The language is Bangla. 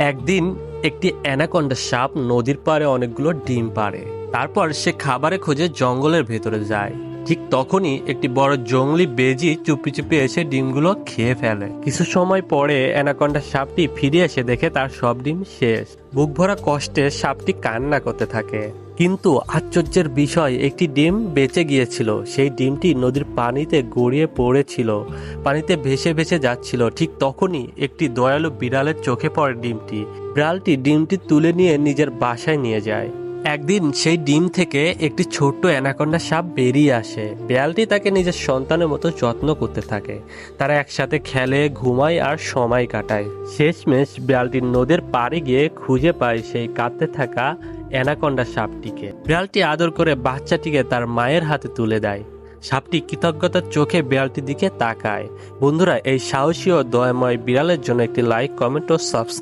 একদিন একটি অ্যানাকোন্ডা সাপ নদীর পাড়ে অনেকগুলো ডিম পাড়ে। তারপর সে খাবারের খোঁজে জঙ্গলের ভেতরে যায়। ঠিক তখনই একটি বড় জংলি বেজি চুপি চুপি এসে ডিমগুলো খেয়ে ফেলে। কিছু সময় পরে অ্যানাকোন্ডা সাপটি ফিরে এসে দেখে তার সব ডিম শেষ। বুক ভরা কষ্টে সাপটি কান্না করতে থাকে। কিন্তু আশ্চর্যের বিষয়, একটি ডিম বেঁচে গিয়েছিল। সেই ডিমটি নদীর পানিতে গড়িয়ে পড়েছিল, পানিতে ভেসে ভেসে যাচ্ছিল। ঠিক তখনই একটি দয়ালু বিড়ালের চোখে পড়ে ডিমটি। বিড়ালটি ডিমটি তুলে নিয়ে নিজের বাসায় নিয়ে যায়। একদিন সেই ডিম থেকে একটি ছোট্ট অ্যানাকোন্ডা সাপ বেরিয়ে আসে। বিড়ালটি তাকে নিজের সন্তানের মতো যত্ন করতে থাকে। তারা একসাথে খেলে, ঘুমায় আর সময় কাটায়। শেষমেশ বিড়ালটি নদীর পাড়ে গিয়ে খুঁজে পায় সেই কাঁদতে থাকা অ্যানাকোন্ডা সাপটিকে। বিড়ালটি আদর করে বাচ্চাটিকে তার মায়ের হাতে তুলে দেয়। সাপটি কৃতজ্ঞতার চোখে বিড়ালটির দিকে তাকায়। বন্ধুরা, এই সাহসী ও দয়াময় বিড়ালের জন্য একটি লাইক, কমেন্ট ও সাবস্ক্রাইব